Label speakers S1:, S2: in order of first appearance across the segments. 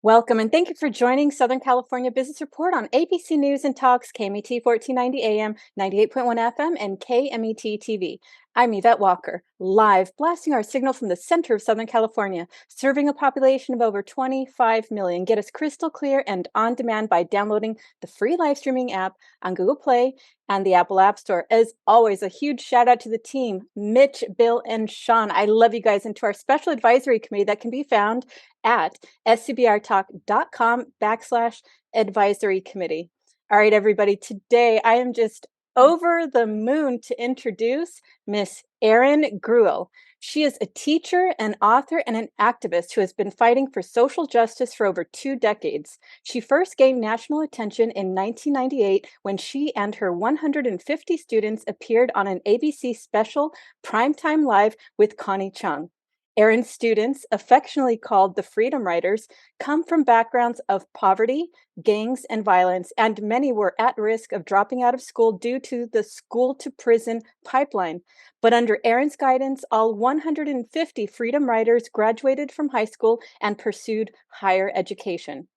S1: Welcome and thank you for joining Southern California Business Report on ABC News and Talks, KMET 1490 AM, 98.1 FM, and KMET TV. I'm Yvette Walker, live blasting our signal from the center of Southern California, serving a population of over 25 million. Get us crystal clear and on demand by downloading the free live streaming app on Google Play and the Apple App Store. As always, a huge shout out to the team, Mitch, Bill, and Sean. I love you guys, and to our special advisory committee that can be found at scbrtalk.com/advisory committee. All right, everybody, today I am just over the moon to introduce Miss Erin Gruwell. She is a teacher, an author, and an activist who has been fighting for social justice for over 2 decades. She first gained national attention in 1998 when she and her 150 students appeared on an ABC special, PrimeTime Live with Connie Chung. Erin's students, affectionately called the Freedom Riders, come from backgrounds of poverty, gangs, and violence, and many were at risk of dropping out of school due to the school-to-prison pipeline. But under Erin's guidance, all 150 Freedom Riders graduated from high school and pursued higher education.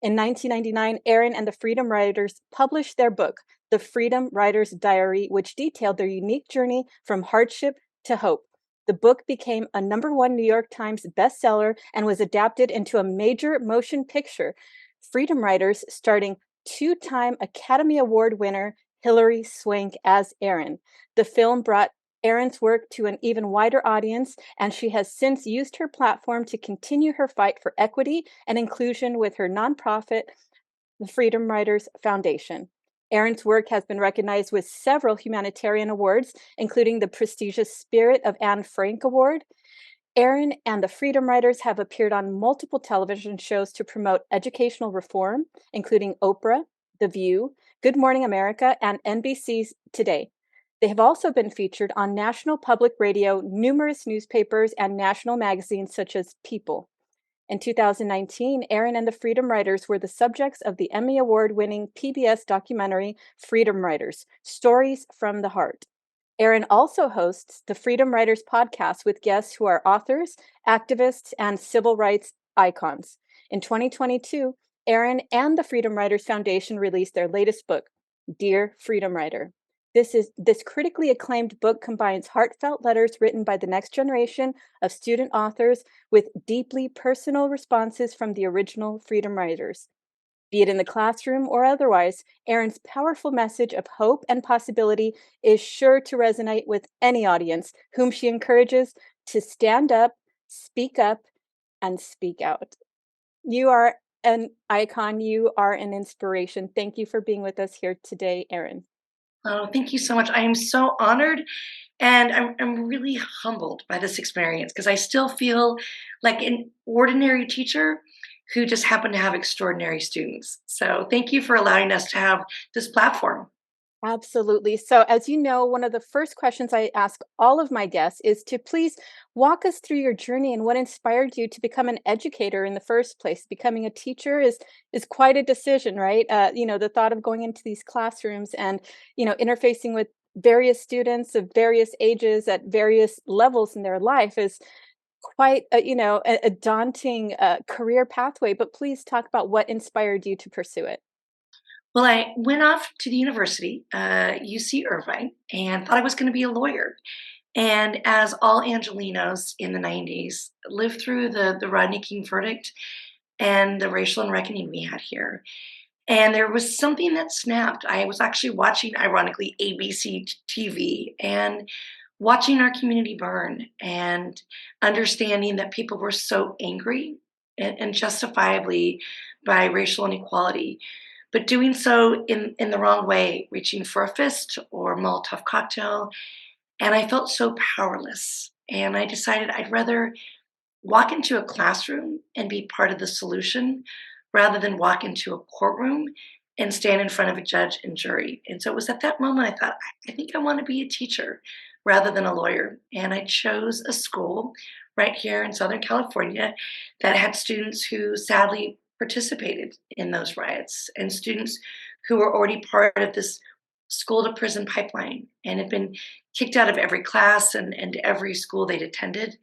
S1: In 1999, Erin and the Freedom Riders published their book, The Freedom Riders Diary, which detailed their unique journey from hardship to hope. The book became a #1 New York Times bestseller and was adapted into a major motion picture, Freedom Riders, starring two-time Academy Award winner Hilary Swank as Erin. The film brought Erin's work to an even wider audience, and she has since used her platform to continue her fight for equity and inclusion with her nonprofit, the Freedom Riders Foundation. Erin's work has been recognized with several humanitarian awards, including the prestigious Spirit of Anne Frank Award. Erin and the Freedom Riders have appeared on multiple television shows to promote educational reform, including Oprah, The View, Good Morning America, and NBC's Today. They have also been featured on National Public Radio, numerous newspapers, and national magazines such as People. In 2019, Erin and the Freedom Riders were the subjects of the Emmy Award-winning PBS documentary Freedom Riders: Stories from the Heart. Erin also hosts the Freedom Riders podcast with guests who are authors, activists, and civil rights icons. In 2022, Erin and the Freedom Riders Foundation released their latest book, Dear Freedom Rider. This critically acclaimed book combines heartfelt letters written by the next generation of student authors with deeply personal responses from the original Freedom Riders. Be it in the classroom or otherwise, Erin's powerful message of hope and possibility is sure to resonate with any audience, whom she encourages to stand up, and speak out. You are an icon. You are an inspiration. Thank you for being with us here today, Erin.
S2: Oh, thank you so much. I am so honored and I'm really humbled by this experience because I still feel like an ordinary teacher who just happened to have extraordinary students. So thank you for allowing us to have this platform.
S1: Absolutely. So, as you know, one of the first questions I ask all of my guests is to please walk us through your journey and what inspired you to become an educator in the first place. Becoming a teacher is quite a decision, right? The thought of going into these classrooms and interfacing with various students of various ages at various levels in their life is quite a daunting career pathway. But please talk about what inspired you to pursue it.
S2: Well, I went off to the university, UC Irvine, and thought I was going to be a lawyer. And as all Angelinos in the 90s lived through the Rodney King verdict and the racial unreckoning we had here, and there was something that snapped. I was actually watching, ironically, ABC TV and watching our community burn and understanding that people were so angry and justifiably by racial inequality, but doing so in the wrong way, reaching for a fist or Molotov cocktail. And I felt so powerless. And I decided I'd rather walk into a classroom and be part of the solution rather than walk into a courtroom and stand in front of a judge and jury. And so it was at that moment I thought, I think I want to be a teacher rather than a lawyer. And I chose a school right here in Southern California that had students who sadly participated in those riots and students who were already part of this school to prison pipeline and had been kicked out of every class and every school they'd attended.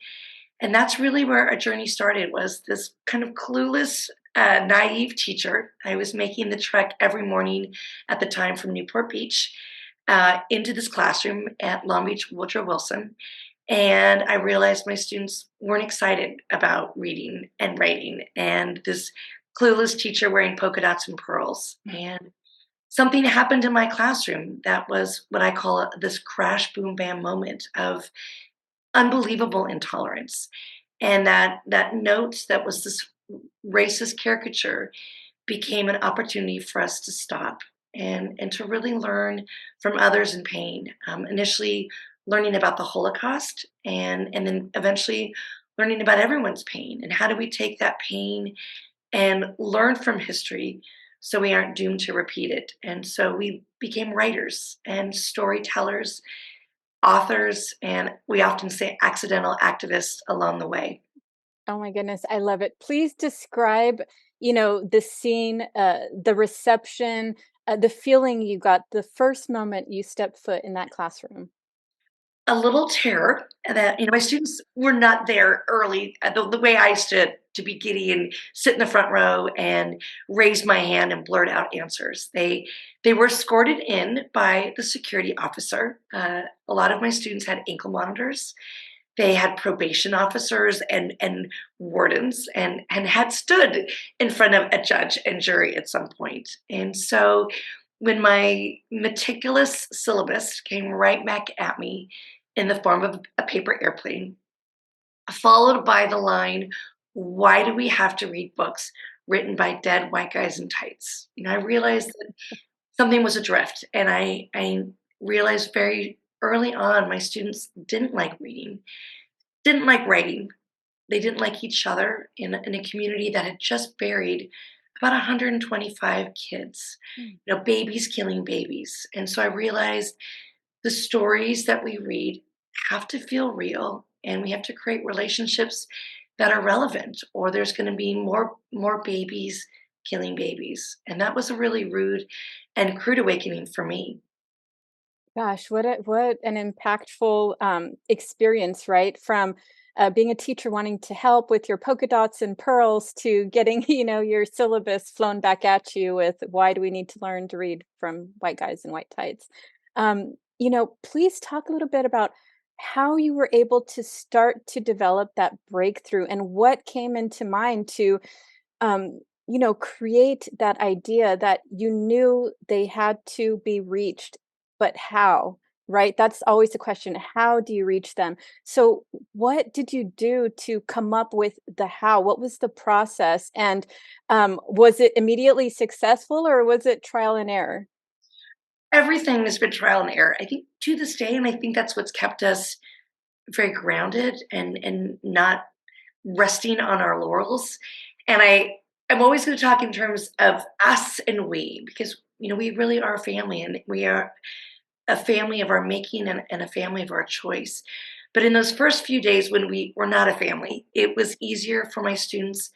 S2: And that's really where our journey started, was this kind of clueless a naive teacher. I was making the trek every morning at the time from Newport Beach into this classroom at Long Beach Woodrow Wilson. And I realized my students weren't excited about reading and writing, and this clueless teacher wearing polka dots and pearls. And something happened in my classroom that was what I call this crash, boom, bam moment of unbelievable intolerance. And that note that was this racist caricature became an opportunity for us to stop and to really learn from others in pain. Initially, learning about the Holocaust, and then eventually learning about everyone's pain and how do we take that pain and learn from history so we aren't doomed to repeat it. And so we became writers and storytellers, authors, and we often say accidental activists along the way.
S1: Oh my goodness, I love it. Please describe, the scene, the reception, the feeling you got the first moment you stepped foot in that classroom.
S2: A little terror that, my students were not there early. The way I stood to be giddy and sit in the front row and raise my hand and blurt out answers. They were escorted in by the security officer. A lot of my students had ankle monitors. They had probation officers and wardens and had stood in front of a judge and jury at some point. And so when my meticulous syllabus came right back at me in the form of a paper airplane, followed by the line, "Why do we have to read books written by dead white guys in tights?" I realized that something was adrift, and I realized very early on my students didn't like reading, didn't like writing. They didn't like each other in a community that had just buried about 125 kids,
S1: Mm.
S2: babies killing babies. And so I realized the stories that we read have to feel real, and we have to create relationships that are relevant, or there's going to be more babies killing babies. And that was a really rude and crude awakening for me.
S1: Gosh, what an impactful experience, right? From being a teacher wanting to help with your polka dots and pearls to getting, your syllabus flown back at you with why do we need to learn to read from white guys in white tights? Please talk a little bit about how you were able to start to develop that breakthrough and what came into mind to create that idea that you knew they had to be reached, but how, right? That's always the question. How do you reach them? So, what did you do to come up with the how? What was the process? And was it immediately successful or was it trial and error?
S2: Everything has been trial and error. I think to this day, and I think that's what's kept us very grounded and not resting on our laurels. And I'm always going to talk in terms of us and we, because we really are a family, and we are a family of our making, and a family of our choice. But in those first few days when we were not a family, it was easier for my students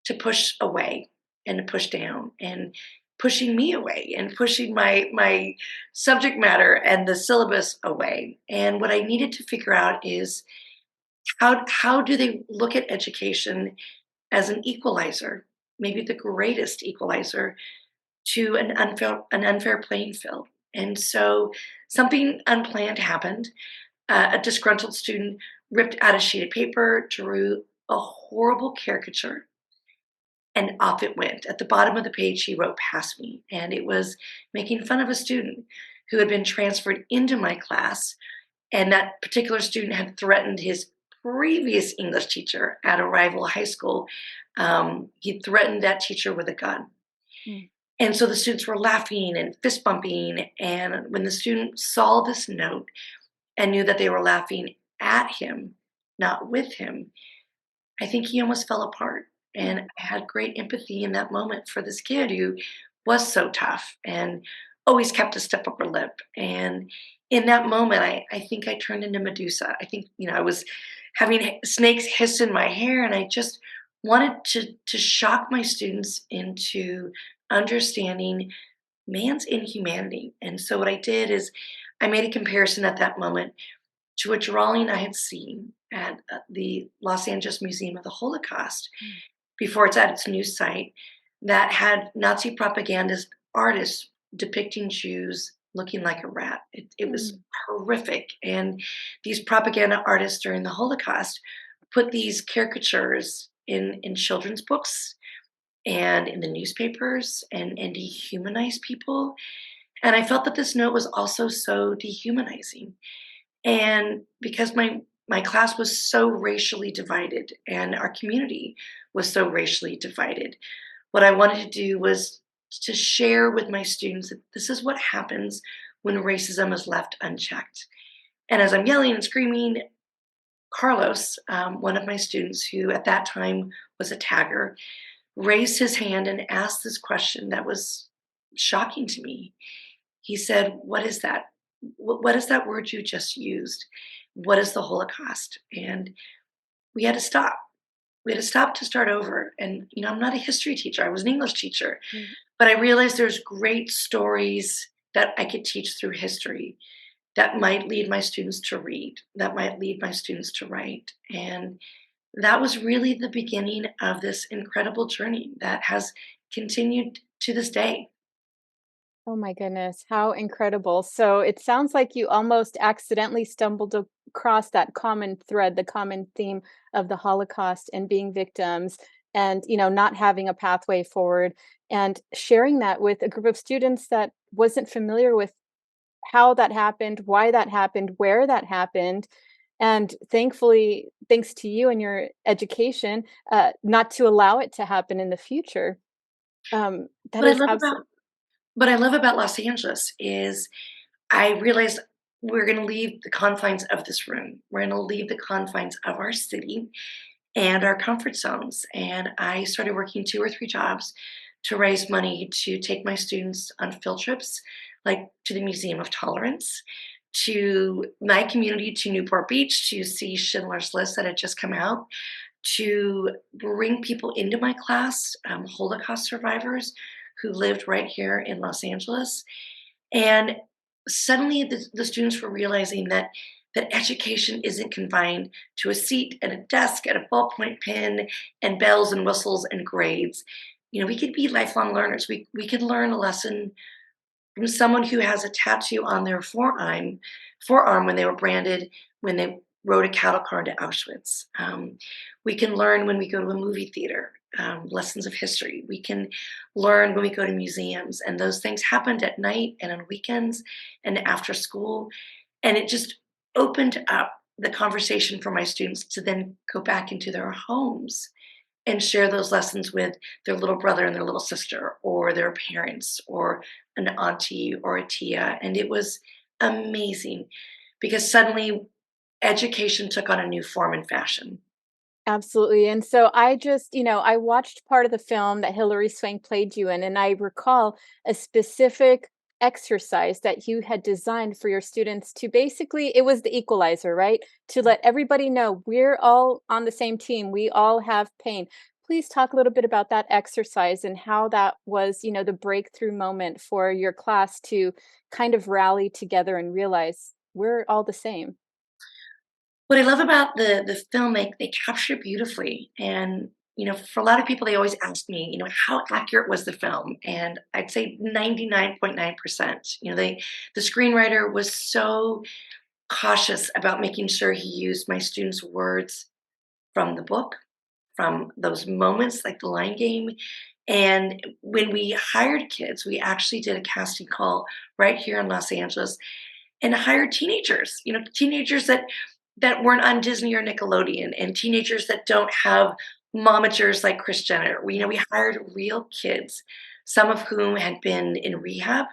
S2: to push away and to push down, and pushing me away and pushing my subject matter and the syllabus away. And what I needed to figure out is how do they look at education as an equalizer, maybe the greatest equalizer to an unfair playing field. And so something unplanned happened. A disgruntled student ripped out a sheet of paper, drew a horrible caricature, and off it went. At the bottom of the page, he wrote "past me," and it was making fun of a student who had been transferred into my class, and that particular student had threatened his previous English teacher at a rival high school. He threatened that teacher with a gun.
S1: Mm.
S2: And so the students were laughing and fist bumping. And when the student saw this note and knew that they were laughing at him, not with him, I think he almost fell apart. And I had great empathy in that moment for this kid who was so tough and always kept a stiff upper lip. And in that moment, I think I turned into Medusa. I think, I was having snakes hiss in my hair, and I just wanted to shock my students into understanding man's inhumanity. And so what I did is I made a comparison at that moment to a drawing I had seen at the Los Angeles Museum of the Holocaust. before it's at its news site, that had Nazi propagandist artists depicting Jews looking like a rat. It was
S1: Mm.
S2: horrific. And these propaganda artists during the Holocaust put these caricatures in children's books and in the newspapers and dehumanized people. And I felt that this note was also so dehumanizing. And because my class was so racially divided and our community was so racially divided, what I wanted to do was to share with my students that this is what happens when racism is left unchecked. And as I'm yelling and screaming, Carlos, one of my students who at that time was a tagger, raised his hand and asked this question that was shocking to me. He said, "What is that? What is that word you just used? What is the Holocaust?" And we had to stop. We had to stop to start over. And, I'm not a history teacher, I was an English teacher,
S1: Mm.
S2: but I realized there's great stories that I could teach through history that might lead my students to read, that might lead my students to write. And that was really the beginning of this incredible journey that has continued to this day.
S1: Oh my goodness, how incredible. So it sounds like you almost accidentally stumbled across that common thread, the common theme of the Holocaust and being victims and, not having a pathway forward and sharing that with a group of students that wasn't familiar with how that happened, why that happened, where that happened. And thankfully, thanks to you and your education, not to allow it to happen in the future. That
S2: What I
S1: is
S2: love about
S1: absolutely.
S2: what I love about Los Angeles is I realized we're going to leave the confines of this room. We're going to leave the confines of our city and our comfort zones. And I started working 2 or 3 jobs to raise money to take my students on field trips, like to the Museum of Tolerance, to my community, to Newport Beach, to see Schindler's List that had just come out, to bring people into my class, Holocaust survivors who lived right here in Los Angeles. And suddenly the students were realizing that education isn't confined to a seat and a desk and a ballpoint pen and bells and whistles and grades. We could be lifelong learners. We could learn a lesson from someone who has a tattoo on their forearm when they were branded, when they rode a cattle car to Auschwitz. We can learn when we go to a movie theater, lessons of history. We can learn when we go to museums, and those things happened at night and on weekends and after school. And it just opened up the conversation for my students to then go back into their homes and share those lessons with their little brother and their little sister or their parents or an auntie or a tia. And it was amazing because suddenly education took on a new form and fashion.
S1: Absolutely, and so I just I watched part of the film that Hilary Swank played you in, and I recall a specific exercise that you had designed for your students to basically it was the equalizer, right? To let everybody know we're all on the same team, we all have pain. Please talk a little bit about that exercise and how that was, the breakthrough moment for your class to kind of rally together and realize we're all the same.
S2: What I love about the film, they capture it beautifully. And for a lot of people, they always ask me, how accurate was the film? And I'd say 99.9%. The screenwriter was so cautious about making sure he used my students' words from the book, from those moments like the line game. And when we hired kids, we actually did a casting call right here in Los Angeles and hired teenagers, teenagers that weren't on Disney or Nickelodeon, and teenagers that don't have momagers like Kris Jenner. We hired real kids, some of whom had been in rehab,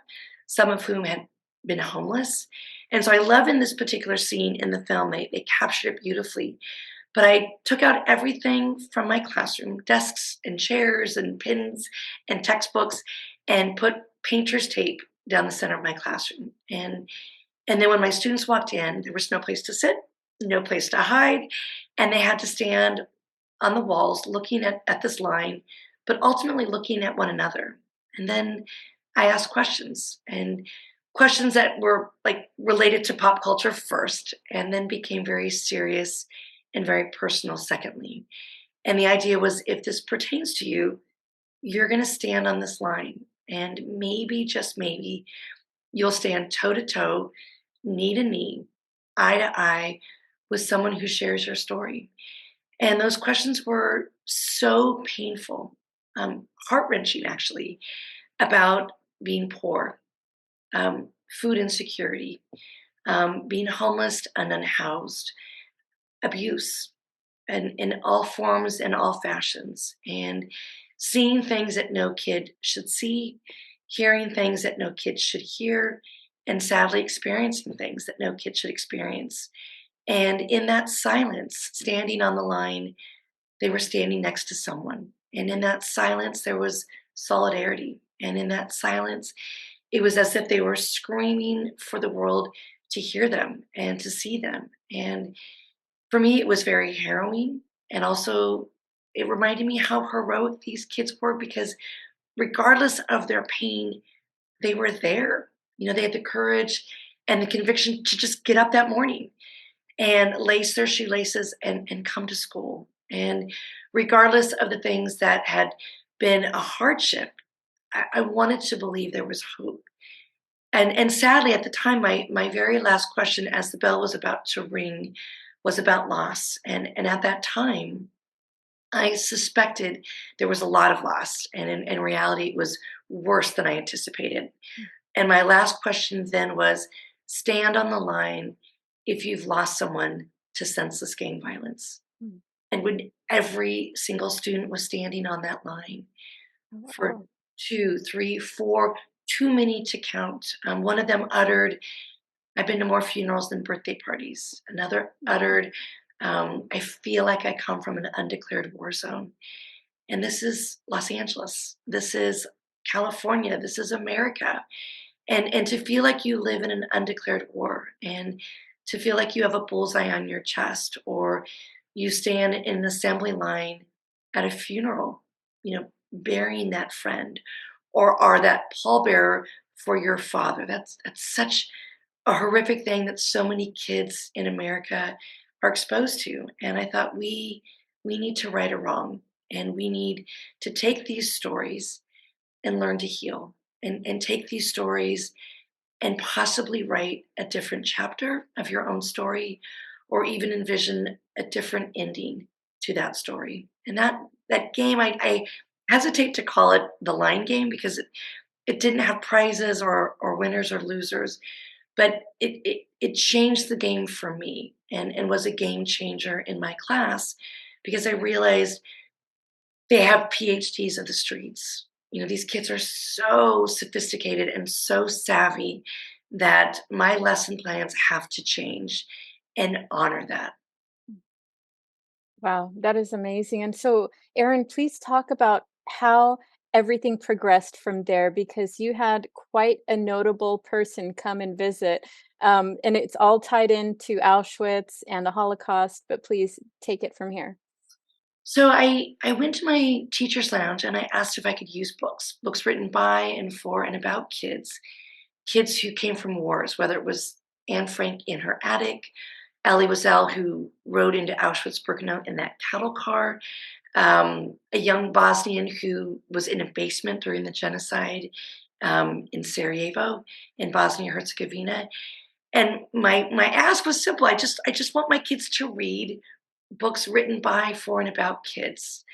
S2: some of whom had been homeless. And so I love in this particular scene in the film, they captured it beautifully. But I took out everything from my classroom, desks and chairs and pins and textbooks, and put painter's tape down the center of my classroom. And then when my students walked in, there was no place to sit, no place to hide, and they had to stand on the walls looking at this line, but ultimately looking at one another. And then I asked questions, and questions that were like related to pop culture first, and then became very serious and very personal secondly. And the idea was, if this pertains to you, you're going to stand on this line. And maybe, just maybe, you'll stand toe to toe, knee to knee, eye to eye with someone who shares your story. And those questions were so painful, heart wrenching, actually, about being poor, food insecurity, being homeless and unhoused, abuse, and in all forms and all fashions, and seeing things that no kid should see, hearing things that no kid should hear, and sadly experiencing things that no kid should experience. And in that silence, standing on the line, they were standing next to someone. And in that silence, there was solidarity. And in that silence, it was as if they were screaming for the world to hear them and to see them. And for me, it was very harrowing. And also, it reminded me how heroic these kids were, because regardless of their pain, they were there. They had the courage and the conviction to just get up that morning and lace their shoelaces and come to school. And regardless of the things that had been a hardship, I wanted to believe there was hope. And sadly, at the time, my very last question as the bell was about to ring was about loss. And at that time, I suspected there was a lot of loss. And in reality, it was worse than I anticipated. And my last question then was, stand on the line if you've lost someone to senseless gang violence.
S1: Mm.
S2: And when every single student was standing on that line for
S1: Wow.
S2: two, three, four, too many to count. One of them uttered, "I've been to more funerals than birthday parties." Another uttered, "I feel like I come from an undeclared war zone." And this is Los Angeles. This is California. This is America. And to feel like you live in an undeclared war, and to feel like you have a bullseye on your chest, or you stand in an assembly line at a funeral, burying that friend, or are that pallbearer for your father. That's such a horrific thing that so many kids in America are exposed to. And I thought, we need to right a wrong, and we need to take these stories and learn to heal, and take these stories and possibly write a different chapter of your own story, or even envision a different ending to that story. And that game, I hesitate to call it the line game, because it didn't have prizes or winners or losers, but it changed the game for me, and was a game changer in my class, because I realized they have PhDs of the streets. These kids are so sophisticated and so savvy that my lesson plans have to change and honor that.
S1: Wow, that is amazing. And so, Erin, please talk about how everything progressed from there, because you had quite a notable person come and visit. And it's all tied into Auschwitz and the Holocaust, but please take it from here.
S2: So I went to my teacher's lounge and I asked if I could use books written by and for and about kids who came from wars, whether it was Anne Frank in her attic, Elie Wiesel, who rode into Auschwitz-Birkenau in that cattle car, a young Bosnian who was in a basement during the genocide in Sarajevo, in Bosnia Herzegovina. And my ask was simple. I just want my kids to read books written by, for, and about kids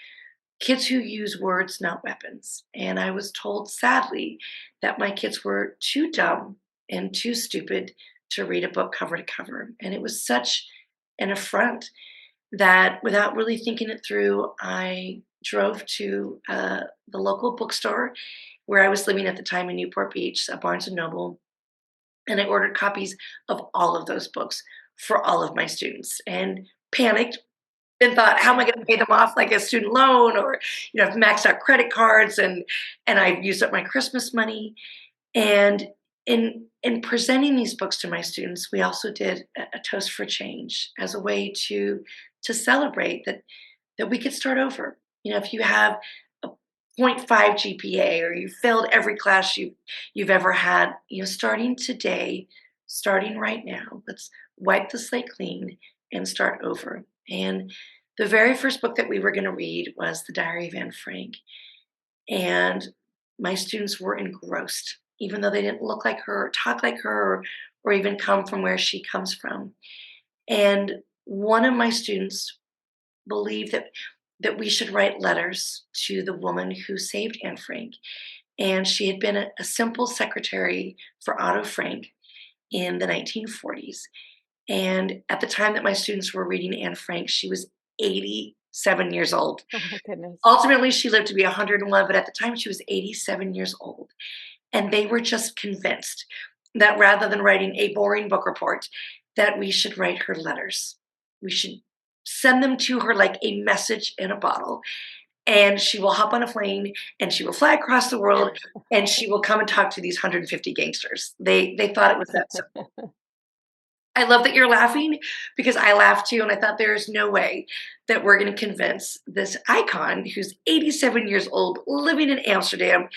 S2: who use words, not weapons. And I was told, sadly, that my kids were too dumb and too stupid to read a book cover to cover. And it was such an affront that, without really thinking it through, I drove to the local bookstore where I was living at the time in Newport Beach, a Barnes and Noble, and I ordered copies of all of those books for all of my students, and panicked and thought, how am I going to pay them off like a student loan, or I've maxed out credit cards, and I've used up my Christmas money. And in presenting these books to my students, we also did a toast for change as a way to celebrate that we could start over. If you have a point 0.5 GPA, or you failed every class you've ever had, starting today, starting right now, let's wipe the slate clean and start over. And The very first book that we were going to read was The Diary of Anne Frank. And my students were engrossed, even though they didn't look like her, or talk like her, or even come from where she comes from. And one of my students believed that we should write letters to the woman who saved Anne Frank. And she had been a simple secretary for Otto Frank in the 1940s. And at the time that my students were reading Anne Frank, she was 87 years old.
S1: Oh my goodness.
S2: Ultimately, she lived to be 101, but at the time she was 87 years old. And they were just convinced that rather than writing a boring book report, that we should write her letters. We should send them to her like a message in a bottle. And she will hop on a plane and she will fly across the world and she will come and talk to these 150 gangsters. They thought it was that simple. I love that you're laughing because I laughed too. And I thought there's no way that we're going to convince this icon who's 87 years old, living in Amsterdam,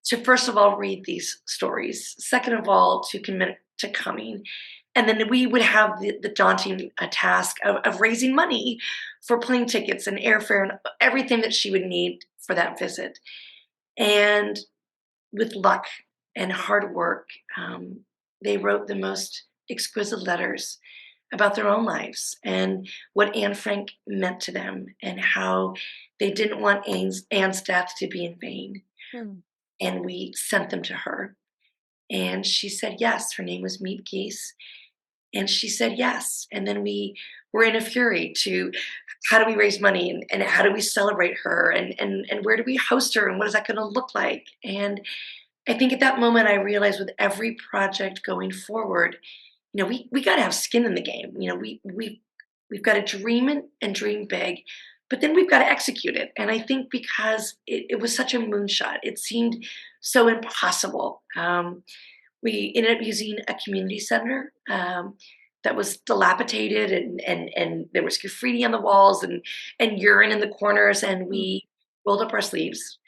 S2: to first of all read these stories, second of all to commit to coming, and then we would have the daunting task of raising money for plane tickets and airfare and everything that she would need for that visit. And with luck and hard work, they wrote the most exquisite letters about their own lives and what Anne Frank meant to them and how they didn't want Anne's death to be in vain.
S1: Hmm.
S2: And we sent them to her. And she said yes. Her name was Meet Geese. And she said yes. And then we were in a fury to how do we raise money and how do we celebrate her and where do we host her and what is that going to look like? And I think at that moment I realized with every project going forward, we got to have skin in the game. We've got to dream it and dream big, but then we've got to execute it. And I think because it was such a moonshot, it seemed so impossible. We ended up using a community center that was dilapidated and there was graffiti on the walls and urine in the corners. And
S1: Hmm.
S2: we rolled up our sleeves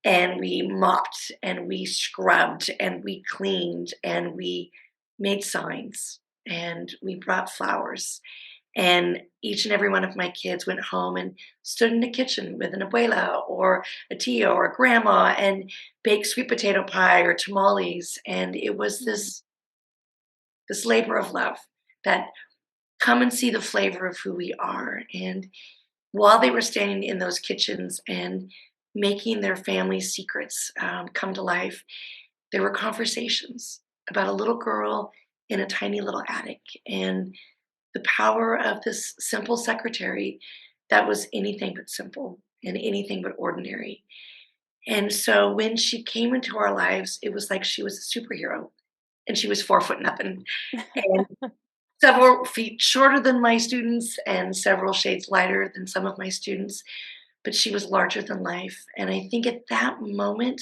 S2: and we mopped and we scrubbed and we cleaned and we made signs and we brought flowers. And each and every one of my kids went home and stood in the kitchen with an abuela or a tia or a grandma and baked sweet potato pie or tamales. And it was
S1: Hmm.
S2: this labor of love that come and see the flavor of who we are. And while they were standing in those kitchens and making their family secrets come to life, there were conversations about a little girl in a tiny little attic and the power of this simple secretary that was anything but simple and anything but ordinary. And so when she came into our lives, it was like she was a superhero and she was 4 foot nothing and several feet shorter than my students and several shades lighter than some of my students, but she was larger than life. And I think at that moment,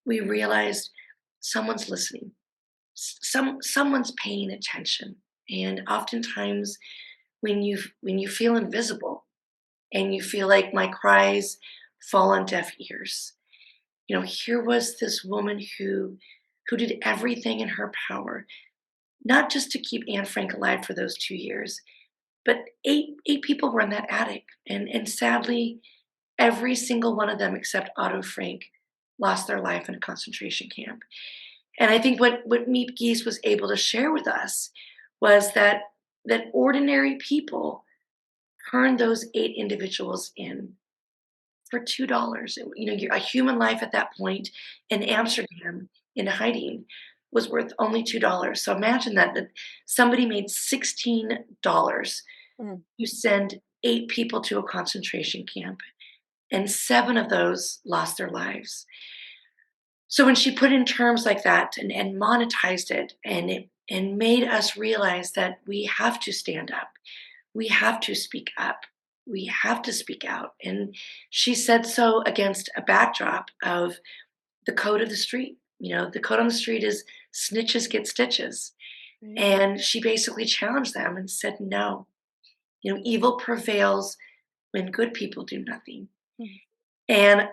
S2: we realized someone's listening, someone's paying attention. And oftentimes when you feel invisible and you feel like my cries fall on deaf ears, here was this woman who did everything in her power, not just to keep Anne Frank alive for those 2 years, but eight people were in that attic, and sadly, every single one of them except Otto Frank lost their life in a concentration camp. And I think what Meet Geese was able to share with us was that ordinary people turned those 8 individuals in for $2. A human life at that point in Amsterdam in hiding was worth only $2. So imagine that somebody made $16
S1: Hmm.
S2: to send 8 people to a concentration camp, and 7 of those lost their lives. So when she put in terms like that and monetized it and made us realize that we have to stand up, we have to speak up, we have to speak out. And she said so against a backdrop of the code of the street. The code on the street is snitches get stitches.
S1: Right.
S2: And she basically challenged them and said, no, evil prevails when good people do nothing.
S1: Hmm.
S2: And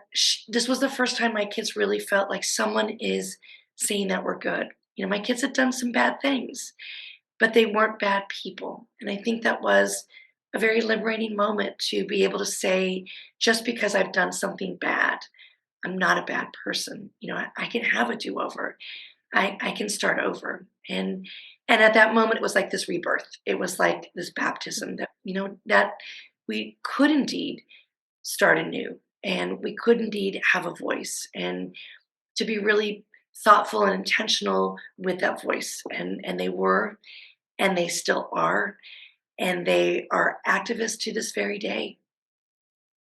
S2: this was the first time my kids really felt like someone is saying that we're good. My kids had done some bad things, but they weren't bad people. And I think that was a very liberating moment to be able to say, just because I've done something bad, I'm not a bad person. I can have a do-over. I can start over. And at that moment it was like this rebirth. It was like this baptism that, that we could indeed start anew, and we could indeed have a voice, and to be really thoughtful and intentional with that voice. And they were, and they still are, and they are activists to this very day.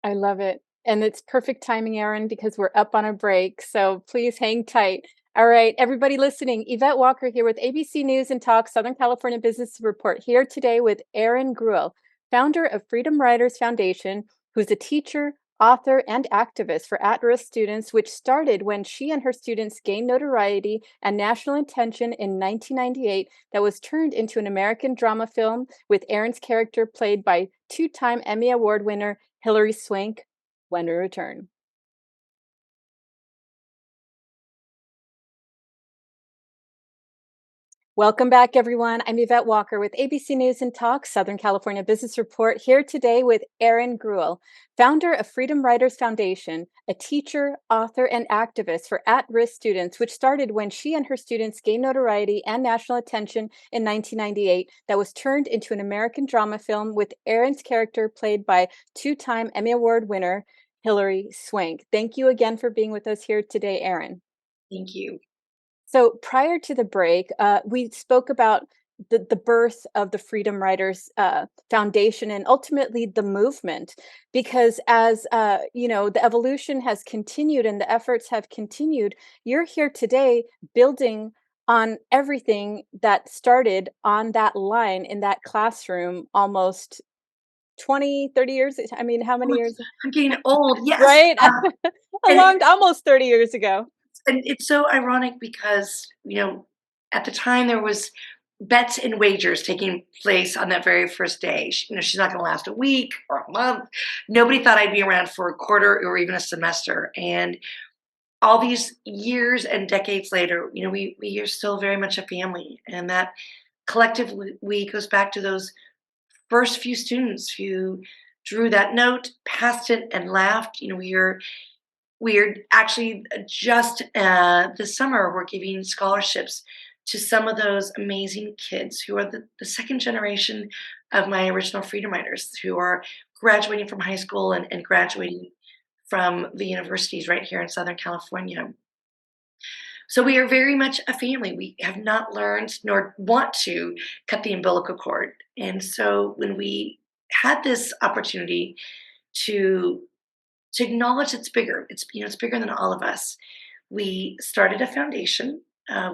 S1: I love it. And it's perfect timing, Erin, because we're up on a break. So please hang tight. All right, everybody listening, Yvette Walker here with ABC News and Talk Southern California Business Report, here today with Erin Gruwell, founder of Freedom Writers Foundation, who's a teacher, author, and activist for at-risk students, which started when she and her students gained notoriety and national attention in 1998, that was turned into an American drama film with Erin's character played by two-time Emmy Award winner Hilary Swank. When we return. Welcome back, everyone. I'm Yvette Walker with ABC News and Talk Southern California Business Report, here today with Erin Gruwell, founder of Freedom Writers Foundation, a teacher, author, and activist for at-risk students, which started when she and her students gained notoriety and national attention in 1998, that was turned into an American drama film with Erin's character played by two-time Emmy Award winner Hilary Swank. Thank you again for being with us here today, Erin.
S2: Thank you.
S1: So prior to the break, we spoke about the birth of the Freedom Writers Foundation and ultimately the movement, because as the evolution has continued and the efforts have continued, you're here today building on everything that started on that line in that classroom almost 20, 30 years. I mean, how
S2: Oh
S1: many
S2: my
S1: years?
S2: God, I'm getting old. Yes.
S1: Right?
S2: And
S1: Almost 30 years ago.
S2: it's so ironic because, at the time there was bets and wagers taking place on that very first day. She's not going to last a week or a month. Nobody thought I'd be around for a quarter or even a semester. And all these years and decades later, we are still very much a family. And that collective we goes back to those first few students who drew that note, passed it, and laughed. We're actually just this summer, we're giving scholarships to some of those amazing kids who are the second generation of my original Freedom Riders, who are graduating from high school and graduating from the universities right here in Southern California. So we are very much a family. We have not learned nor want to cut the umbilical cord. And so when we had this opportunity to acknowledge it's bigger. It's bigger than all of us. We started a foundation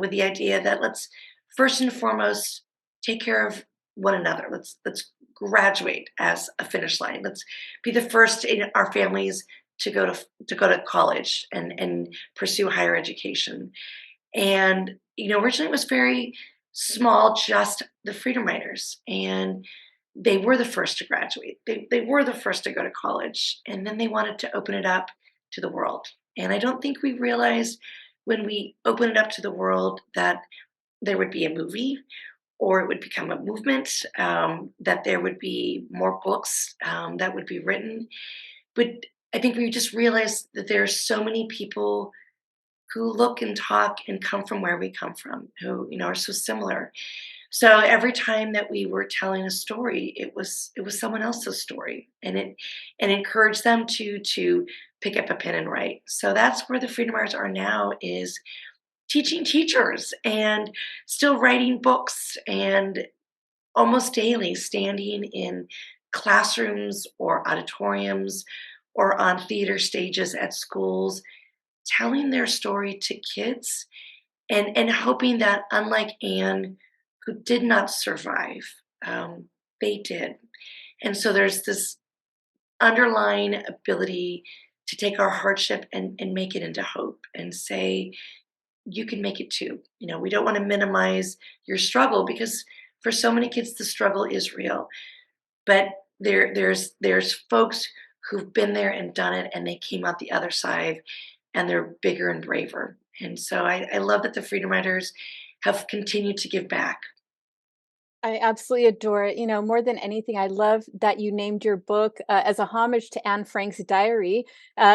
S2: with the idea that let's first and foremost take care of one another. Let's graduate as a finish line. Let's be the first in our families to go to college and pursue higher education. And originally it was very small, just the Freedom Riders, and they were the first to graduate. They were the first to go to college, and then they wanted to open it up to the world. And I don't think we realized when we opened it up to the world that there would be a movie, or it would become a movement, that there would be more books that would be written. But I think we just realized that there are so many people who look and talk and come from where we come from, who are so similar. So every time that we were telling a story, it was someone else's story, and encouraged them to pick up a pen and write. So that's where the Freedom Arts are now, is teaching teachers and still writing books, and almost daily standing in classrooms or auditoriums or on theater stages at schools, telling their story to kids, and hoping that, unlike Anne, who did not survive, they did. And so there's this underlying ability to take our hardship and make it into hope, and say, you can make it too. We don't want to minimize your struggle, because for so many kids, the struggle is real. But there's folks who've been there and done it, and they came out the other side, and they're bigger and braver. And so I love that the Freedom Riders have continued to give back.
S1: I absolutely adore it. You know, more than anything, I love that you named your book as a homage to Anne Frank's diary.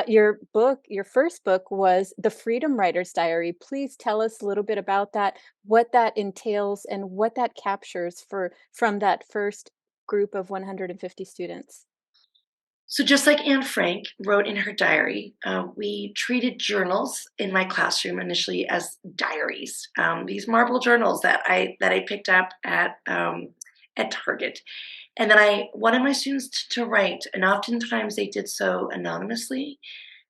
S1: Your book, your first book was The Freedom Writer's Diary. Please tell us a little bit about that, what that entails, and what that captures for from that first group of 150 students.
S2: So, just like Anne Frank wrote in her diary, we treated journals in my classroom initially as diaries. These marble journals that I picked up at Target, and then I wanted my students to write, and oftentimes they did so anonymously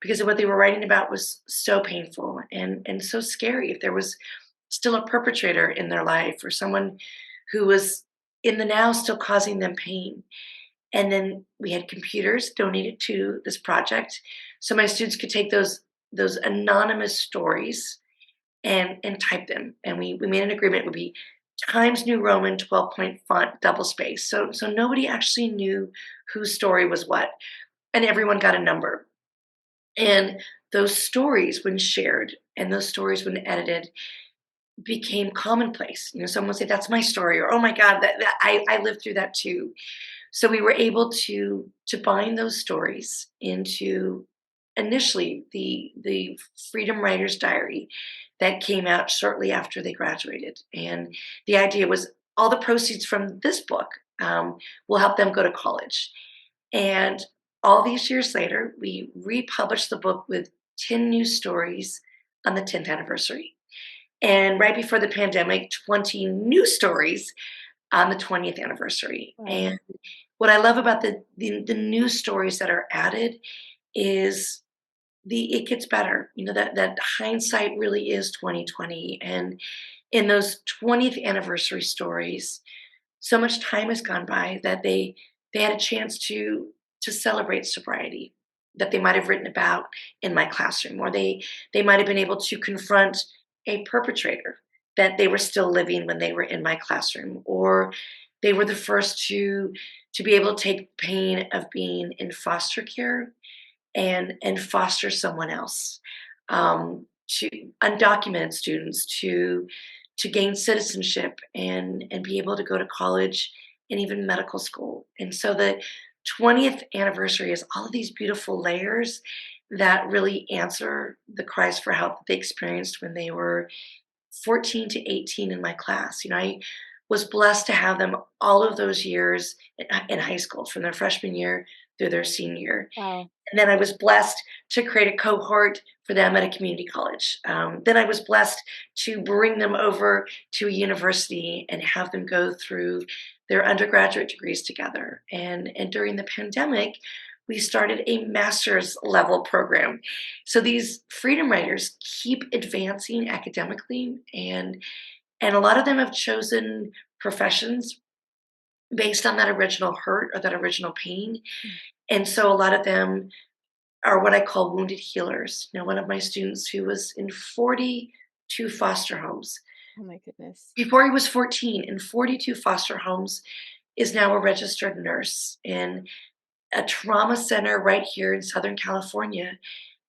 S2: because of what they were writing about was so painful and so scary. If there was still a perpetrator in their life or someone who was in the now still causing them pain. And then we had computers donated to this project, so my students could take those anonymous stories and type them. And we made an agreement it would be Times New Roman 12-point font, double space. So nobody actually knew whose story was what, and everyone got a number. And those stories, when shared, and those stories, when edited, became commonplace. You know, someone would say, "That's my story," or "Oh my God, that I lived through that too." So we were able to bind those stories into initially the Freedom Writer's Diary that came out shortly after they graduated. And the idea was all the proceeds from this book will help them go to college. And all these years later, we republished the book with 10 new stories on the 10th anniversary. And right before the pandemic, 20 new stories on the 20th anniversary.
S1: Wow.
S2: And what I love about the new stories that are added is the it gets better. You know, that hindsight really is 2020. And in those 20th anniversary stories, so much time has gone by that they had a chance to celebrate sobriety that they might have written about in my classroom, or they might have been able to confront a perpetrator that they were still living when they were in my classroom, or they were the first to be able to take pain of being in foster care and foster someone else, to undocumented students to gain citizenship and be able to go to college and even medical school. And so the 20th anniversary is all of these beautiful layers that really answer the cries for help that they experienced when they were 14 to 18 in my class. You know, I was blessed to have them all of those years in high school, from their freshman year through their senior year.
S1: Wow.
S2: And then I was blessed to create a cohort for them at a community college. Then I was blessed to bring them over to a university and have them go through their undergraduate degrees together. And during the pandemic, we started a master's level program. So these freedom writers keep advancing academically, and a lot of them have chosen professions based on that original hurt or that original pain.
S1: Mm.
S2: And so a lot of them are what I call wounded healers. You know, one of my students who was in 42 foster homes
S1: Oh my goodness.
S2: before he was 14, in 42 foster homes, is now a registered nurse in a trauma center right here in Southern California.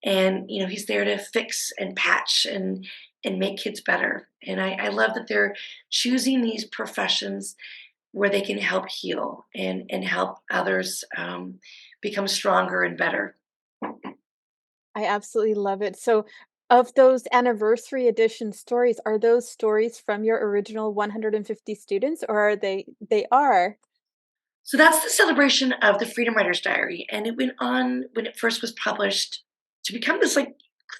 S2: And you know, he's there to fix and patch and make kids better. And I love that they're choosing these professions where they can help heal and help others become stronger and better.
S1: I absolutely love it. So, of those anniversary edition stories, are those stories from your original 150 students, or are they are?
S2: So that's the celebration of the Freedom Writer's Diary. And it went on when it first was published to become this like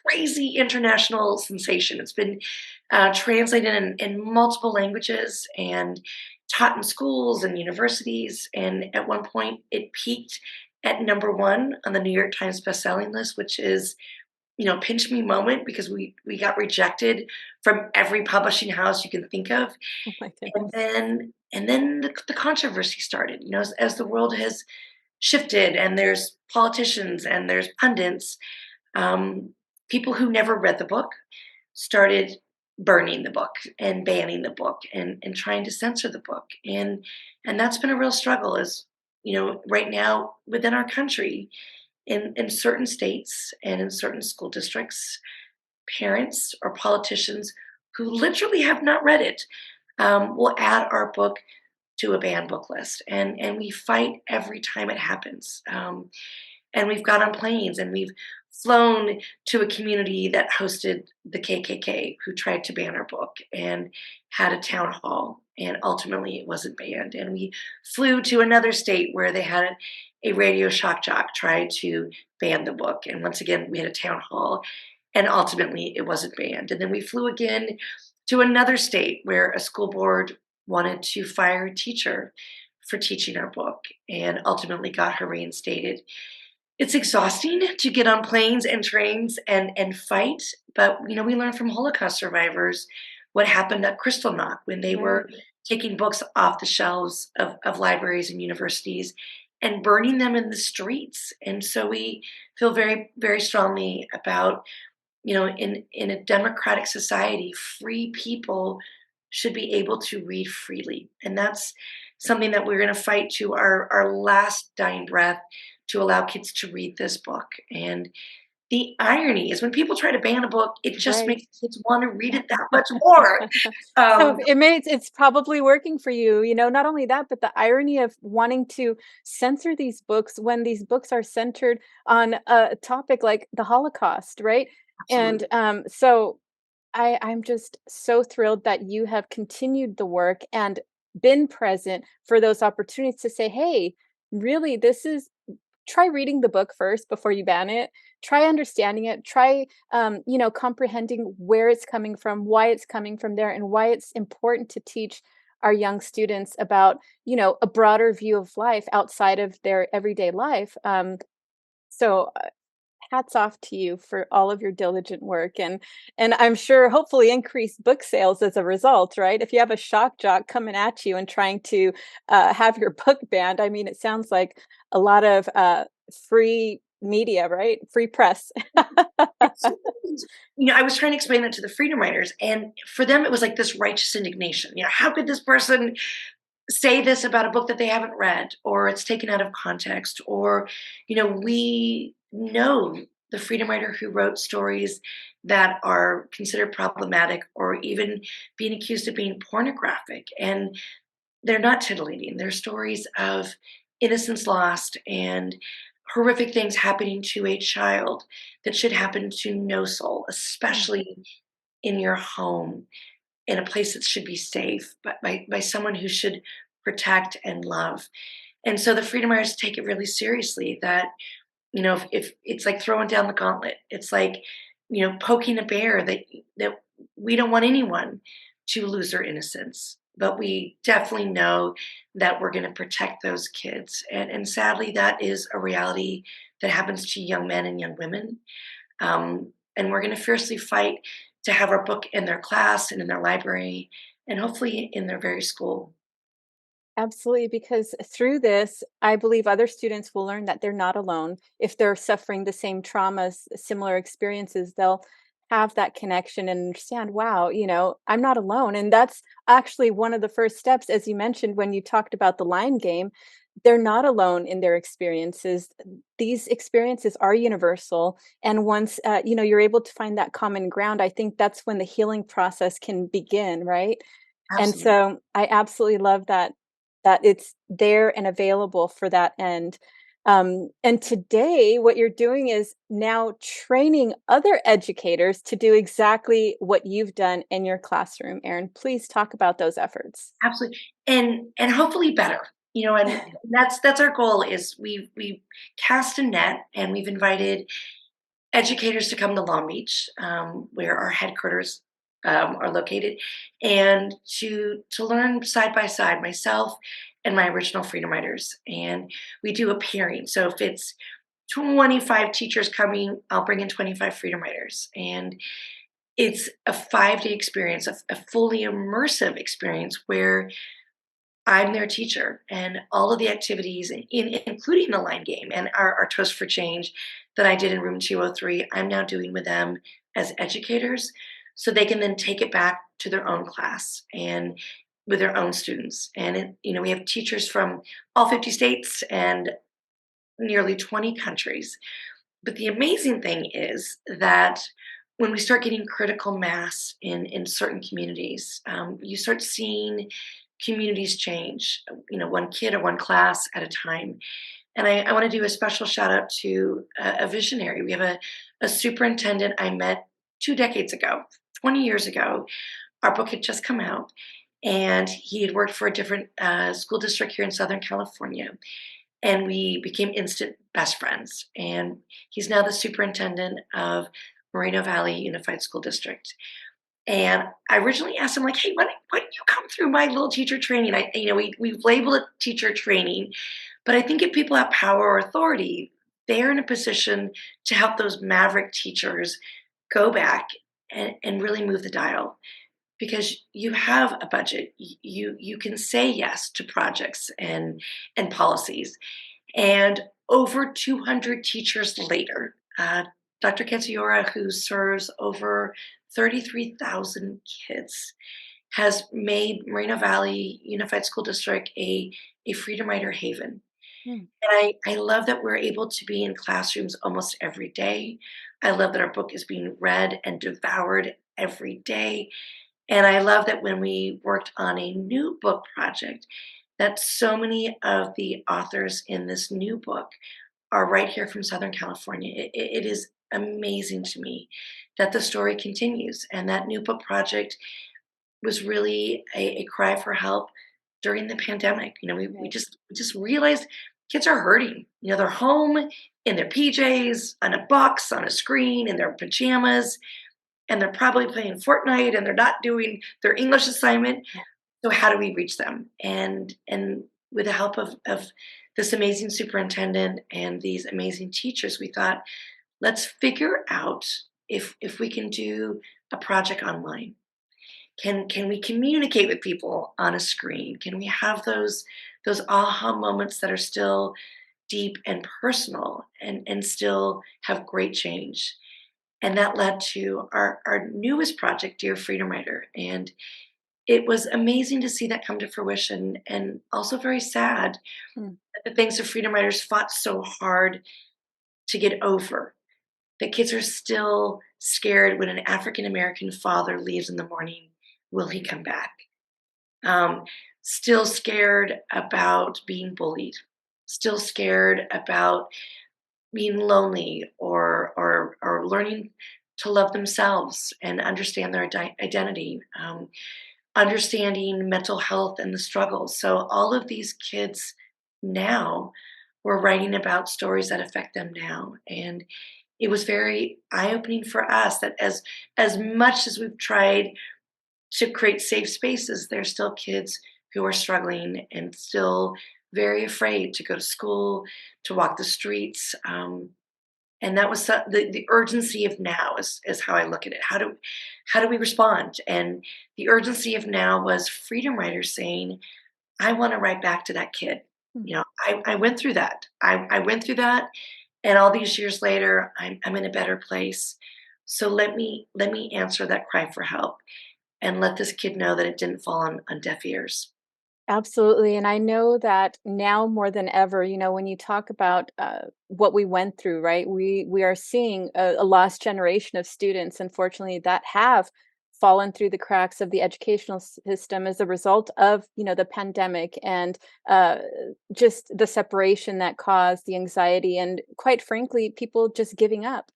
S2: crazy international sensation. It's been translated in multiple languages and taught in schools and universities. And at one point, it peaked at number one on the New York Times bestselling list, which is, you know, pinch me moment because we got rejected from every publishing house you can think of.
S1: Oh my
S2: And
S1: goodness.
S2: then the controversy started. You know, as the world has shifted, and there's politicians and there's pundits, um, people who never read the book started burning the book and banning the book and trying to censor the book. And that's been a real struggle. As you know, right now within our country, in certain states and in certain school districts, parents or politicians who literally have not read it will add our book to a banned book list, and we fight every time it happens. And we've got on planes and we've flown to a community that hosted the KKK who tried to ban our book and had a town hall. And ultimately, it wasn't banned. And we flew to another state where they had a radio shock jock try to ban the book. And once again, we had a town hall. And ultimately, it wasn't banned. And then we flew again to another state where a school board wanted to fire a teacher for teaching our book and ultimately got her reinstated. It's exhausting to get on planes and trains and fight, but, we learn from Holocaust survivors what happened at Kristallnacht when they were
S1: Right.
S2: taking books off the shelves of libraries and universities and burning them in the streets, and so we feel very, very strongly about, in a democratic society, free people should be able to read freely, and that's something that we're gonna fight to our last dying breath to allow kids to read this book. And the irony is when people try to ban a book, it just
S1: Right.
S2: makes kids want to read it that much more.
S1: So
S2: Um,
S1: it's probably working for you, not only that, but the irony of wanting to censor these books when these books are centered on a topic like the Holocaust, right? And
S2: Absolutely.
S1: so I'm just so thrilled that you have continued the work and been present for those opportunities to say, hey, really, this is try reading the book first before you ban it. Try understanding it. Try, comprehending where it's coming from, why it's coming from there, and why it's important to teach our young students about, a broader view of life outside of their everyday life. So hats off to you for all of your diligent work and I'm sure hopefully increased book sales as a result, right? If you have a shock jock coming at you and trying to have your book banned, I mean, it sounds like a lot of free media, right? Free press.
S2: And sometimes, I was trying to explain that to the freedom writers, and for them, it was like this righteous indignation. How could this person say this about a book that they haven't read, or it's taken out of context, or we know the freedom writer who wrote stories that are considered problematic or even being accused of being pornographic, and they're not titillating. They're stories of innocence lost and horrific things happening to a child that should happen to no soul,
S1: Mm.
S2: especially in your home, in a place that should be safe, but by someone who should protect and love. And so the freedom riders take it really seriously that, if it's like throwing down the gauntlet, it's like, poking a bear that we don't want anyone to lose their innocence. But we definitely know that we're going to protect those kids. And sadly, that is a reality that happens to young men and young women. And we're going to fiercely fight to have our book in their class and in their library and hopefully in their very school.
S1: Absolutely, because through this, I believe other students will learn that they're not alone. If they're suffering the same traumas, similar experiences, they'll have that connection and understand, wow, I'm not alone. And that's actually one of the first steps, as you mentioned, when you talked about the line game. They're not alone in their experiences. These experiences are universal. And once, you're able to find that common ground, I think that's when the healing process can begin, right? And
S2: Absolutely.
S1: so I absolutely love that it's there and available for that end. And today, what you're doing is now training other educators to do exactly what you've done in your classroom. Erin, please talk about those efforts.
S2: Absolutely. And hopefully better. And that's our goal is we cast a net and we've invited educators to come to Long Beach, where our headquarters are located, and to learn side by side, myself and my original freedom writers. And we do a pairing. So if it's 25 teachers coming, I'll bring in 25 freedom writers. And it's a 5-day experience, a fully immersive experience where I'm their teacher, and all of the activities, including the line game and our Toast for Change that I did in room 203, I'm now doing with them as educators so they can then take it back to their own class and with their own students. And, we have teachers from all 50 states and nearly 20 countries. But the amazing thing is that when we start getting critical mass in certain communities, you start seeing communities change, one kid or one class at a time. And I want to do a special shout out to a visionary. We have a superintendent I met 2 decades ago, 20 years ago. Our book had just come out, and he had worked for a different school district here in Southern California. And we became instant best friends. And he's now the superintendent of Moreno Valley Unified School District. And I originally asked him, like, hey, why don't you come through my little teacher training? We've labeled it teacher training, but I think if people have power or authority, they're in a position to help those maverick teachers go back and really move the dial, because you have a budget. You can say yes to projects and policies. And over 200 teachers later, Dr. Ketziora, who serves over 33,000 kids, has made Moreno Valley Unified School District a Freedom Rider haven.
S1: Hmm.
S2: And I love that we're able to be in classrooms almost every day. I love that our book is being read and devoured every day. And I love that when we worked on a new book project, that so many of the authors in this new book are right here from Southern California. It is amazing to me that the story continues. And that new book project was really a cry for help during the pandemic. We
S1: Right.
S2: just realized kids are hurting. They're home in their PJs, on a box, on a screen, in their pajamas, and they're probably playing Fortnite and they're not doing their English assignment.
S1: Yeah.
S2: So how do we reach them? And with the help of this amazing superintendent and these amazing teachers, we thought, let's figure out if we can do a project online. Can we communicate with people on a screen? Can we have those aha moments that are still deep and personal and still have great change? And that led to our newest project, Dear Freedom Writer. And it was amazing to see that come to fruition, and also very sad
S1: Hmm.
S2: that the things that freedom writers fought so hard to get over. The kids are still scared when an African American father leaves in the morning. Will he come back? Um, Still scared about being bullied. Still scared about being lonely, or learning to love themselves and understand their identity. Understanding mental health and the struggles. So all of these kids now were writing about stories that affect them now. And it was very eye-opening for us that as much as we've tried to create safe spaces, there's still kids who are struggling and still very afraid to go to school, to walk the streets. And that was the urgency of now is how I look at it. How do we respond? And the urgency of now was freedom writers saying, I want to write back to that kid.
S1: Hmm.
S2: I went through that. I went through that, and all these years later, I'm in a better place. So let me answer that cry for help and let this kid know that it didn't fall on deaf ears.
S1: Absolutely. And I know that now more than ever, when you talk about what we went through, right? We are seeing a lost generation of students, unfortunately, that have fallen through the cracks of the educational system as a result of, the pandemic and uh, just the separation that caused the anxiety and, quite frankly, people just giving up.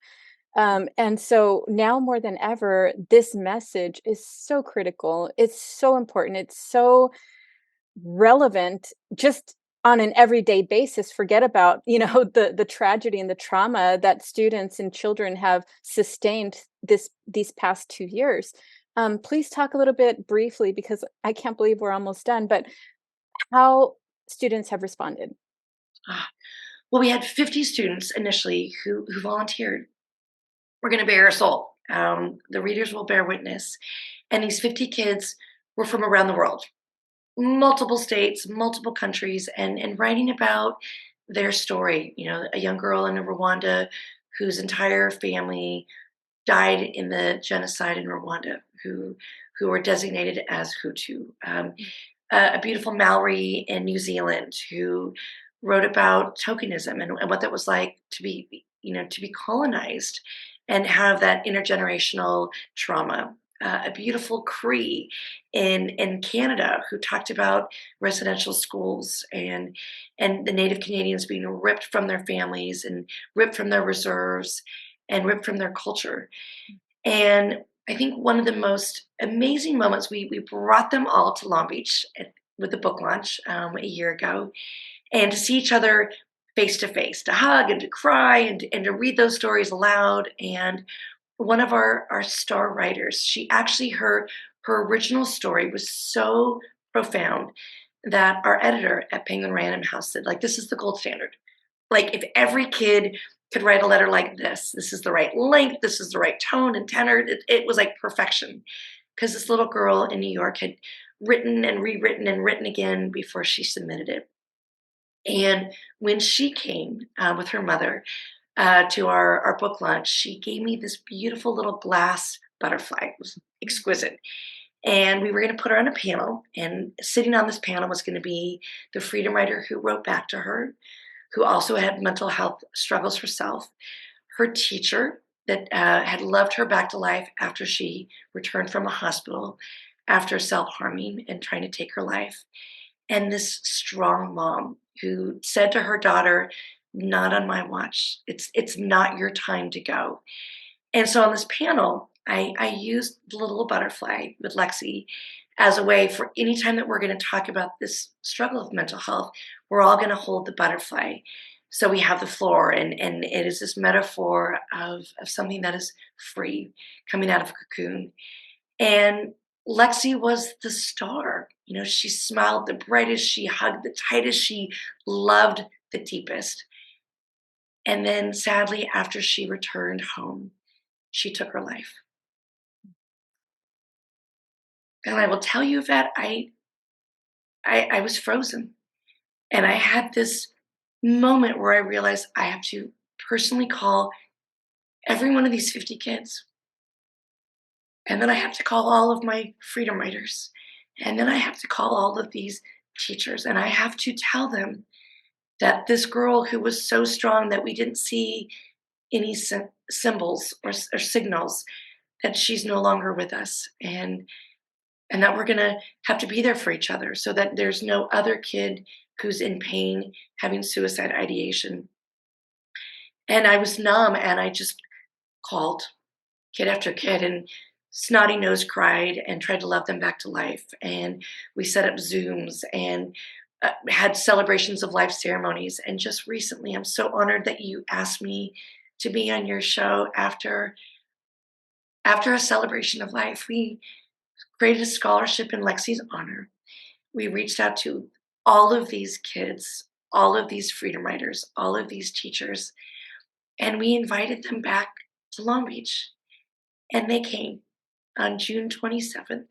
S1: And so now more than ever, this message is so critical. It's so important. It's so relevant just on an everyday basis. Forget about, the tragedy and the trauma that students and children have sustained these past 2 years. Please talk a little bit briefly, because I can't believe we're almost done, but how students have responded.
S2: Ah, well, we had 50 students initially who volunteered. We're going to bare our soul. The readers will bear witness. And these 50 kids were from around the world, multiple states, multiple countries, and writing about their story. A young girl in Rwanda whose entire family died in the genocide in Rwanda, who were designated as Hutu. A beautiful Maori in New Zealand who wrote about tokenism and what that was like to be colonized and have that intergenerational trauma. a beautiful Cree in Canada who talked about residential schools and the Native Canadians being ripped from their families and ripped from their reserves and ripped from their culture. And I think one of the most amazing moments, we brought them all to Long Beach with the book launch a year ago, and to see each other face to face, to hug and to cry and to read those stories aloud. And one of our star writers, she actually her original story was so profound that our editor at Penguin Random House said, like, this is the gold standard. Like, if every kid could write a letter like this is the right length, this is the right tone and tenor. It was like perfection. Because this little girl in New York had written and rewritten and written again before she submitted it. And when she came with her mother to our book launch, she gave me this beautiful little glass butterfly. It was exquisite. And we were going to put her on a panel. And sitting on this panel was going to be the freedom writer who wrote back to her, who also had mental health struggles herself, her teacher that had loved her back to life after she returned from a hospital after self harming and trying to take her life, and this strong mom who said to her daughter, "Not on my watch. It's not your time to go." And so on this panel, I used the little butterfly with Lexi as a way for any time that we're going to talk about this struggle of mental health, we're all going to hold the butterfly. So we have the floor, and it is this metaphor of something that is free, coming out of a cocoon. And Lexi was the star. You know, she smiled the brightest, she hugged the tightest, she loved the deepest. And then sadly, after she returned home, she took her life. And I will tell you that I was frozen. And I had this moment where I realized I have to personally call every one of these 50 kids. And then I have to call all of my freedom writers. And then I have to call all of these teachers. And I have to tell them that this girl who was so strong that we didn't see any symbols or signals, that she's no longer with us. And that we're going to have to be there for each other so that there's no other kid who's in pain having suicide ideation. And I was numb, and I just called kid after kid and snotty nose cried and tried to love them back to life. And we set up Zooms and had celebrations of life ceremonies. And just recently, I'm so honored that you asked me to be on your show after a celebration of life. We created a scholarship in Lexi's honor. We reached out to all of these kids, all of these freedom writers, all of these teachers, and we invited them back to Long Beach. And they came on June 27th.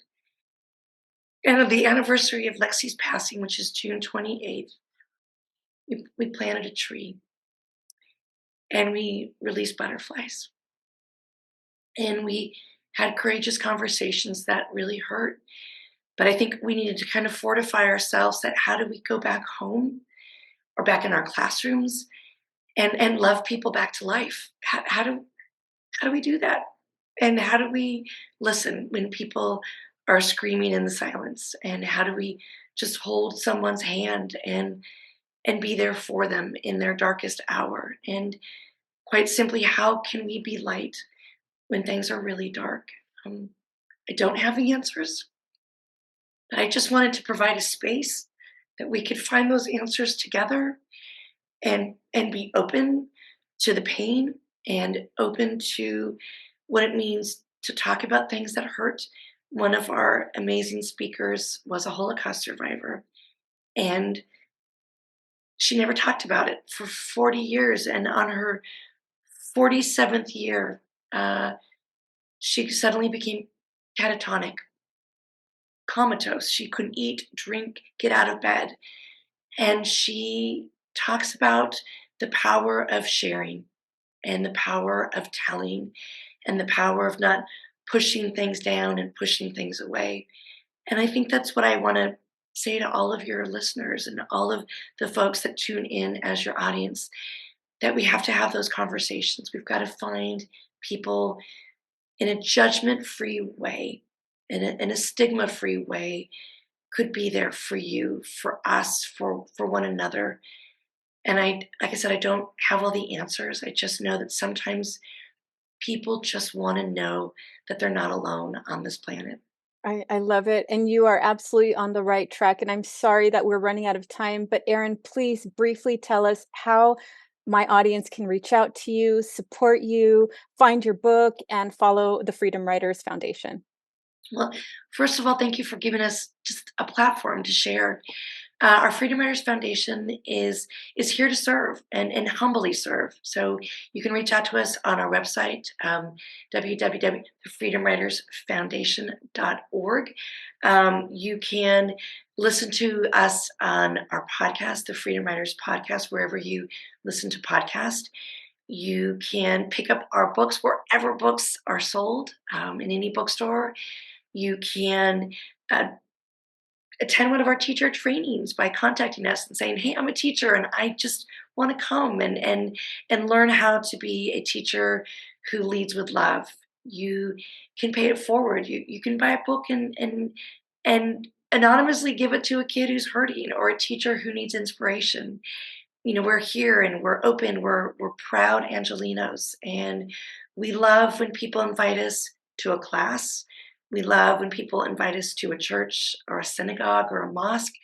S2: And on the anniversary of Lexi's passing, which is June 28th, we planted a tree and we released butterflies. And we had courageous conversations that really hurt. But I think we needed to kind of fortify ourselves that how do we go back home or back in our classrooms and love people back to life? How do we do that? And how do we listen when people are screaming in the silence? And how do we just hold someone's hand and be there for them in their darkest hour? And quite simply, how can we be light when things are really dark? Um, I don't have the answers, but I just wanted to provide a space that we could find those answers together and be open to the pain and open to what it means to talk about things that hurt. One of our amazing speakers was a Holocaust survivor, and she never talked about it for 40 years. And on her 47th year, she suddenly became catatonic, comatose. She couldn't eat, drink, get out of bed. And she talks about the power of sharing and the power of telling and the power of not pushing things down and pushing things away. And I think that's what I want to say to all of your listeners and all of the folks that tune in as your audience, that we have to have those conversations. We've got to find people in a judgment-free way, in a stigma-free way, could be there for you, for us, for one another. And like I said, I don't have all the answers. I just know that sometimes people just want to know that they're not alone on this planet.
S1: I love it. And you are absolutely on the right track. And I'm sorry that we're running out of time, but Erin, please briefly tell us how my audience can reach out to you, support you, find your book, and follow the Freedom Writers Foundation.
S2: Well, first of all, thank you for giving us just a platform to share. Our Freedom Writers Foundation is here to serve and humbly serve. So you can reach out to us on our website, www.freedomwritersfoundation.org. You can listen to us on our podcast, the Freedom Writers Podcast, wherever you listen to podcasts. You can pick up our books wherever books are sold, in any bookstore. You can uh, attend one of our teacher trainings by contacting us and saying, "Hey, I'm a teacher and I just want to come and learn how to be a teacher who leads with love." You can pay it forward. You can buy a book and anonymously give it to a kid who's hurting or a teacher who needs inspiration. We're here and we're open. We're proud Angelinos, and we love when people invite us to a class. We love when people invite us to a church or a synagogue or a mosque.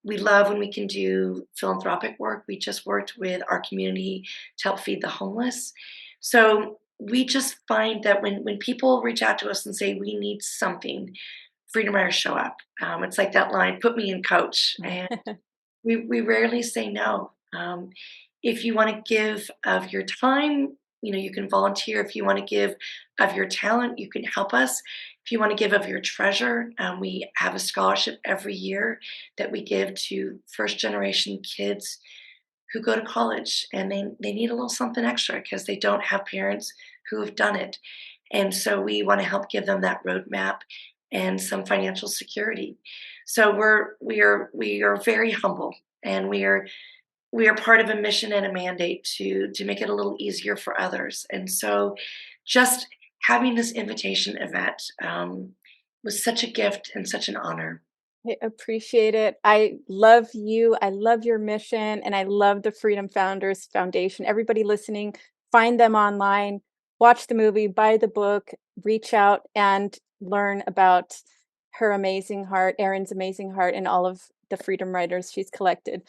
S2: We love when we can do philanthropic work. We just worked with our community to help feed the homeless. So we just find that when people reach out to us and say we need something, Freedom Writers show up. It's like that line, "Put me in, coach." And we rarely say no. If you want to give of your time, you can volunteer. If you want to give of your talent, you can help us. If you want to give of your treasure, we have a scholarship every year that we give to first generation kids who go to college and they need a little something extra because they don't have parents who have done it. And so we want to help give them that roadmap and some financial security. So we are very humble, and we are part of a mission and a mandate to make it a little easier for others. And so just having this invitation event was such a gift and such an honor.
S1: I appreciate it. I love you. I love your mission, and I love the Freedom Founders Foundation. Everybody listening, find them online, watch the movie, buy the book, reach out and learn about her amazing heart, Erin's amazing heart, and all of the freedom writers she's collected.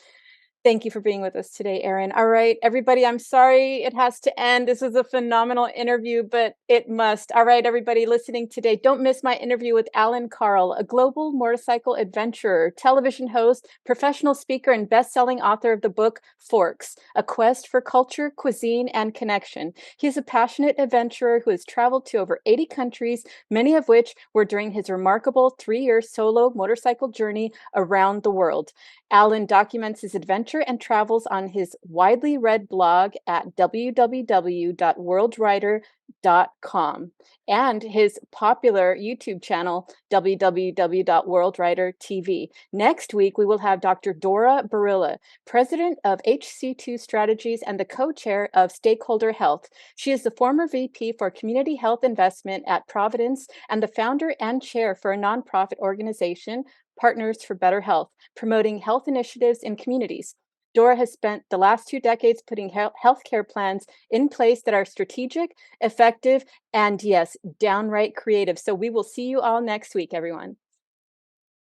S1: Thank you for being with us today, Erin. All right, everybody, I'm sorry it has to end. This was a phenomenal interview, but it must. All right, everybody listening today, don't miss my interview with Alan Carl, a global motorcycle adventurer, television host, professional speaker, and best-selling author of the book Forks, A Quest for Culture, Cuisine, and Connection. He is a passionate adventurer who has traveled to over 80 countries, many of which were during his remarkable 3-year solo motorcycle journey around the world. Alan documents his adventure and travels on his widely read blog at www.worldwriter.com and his popular YouTube channel, www.worldwriter.tv. Next week, we will have Dr. Dora Barilla, president of HC2 Strategies and the co-chair of Stakeholder Health. She is the former VP for Community Health Investment at Providence and the founder and chair for a nonprofit organization, Partners for Better Health, promoting health initiatives in communities. Dora has spent the last 2 decades putting healthcare plans in place that are strategic, effective, and yes, downright creative. So we will see you all next week, everyone.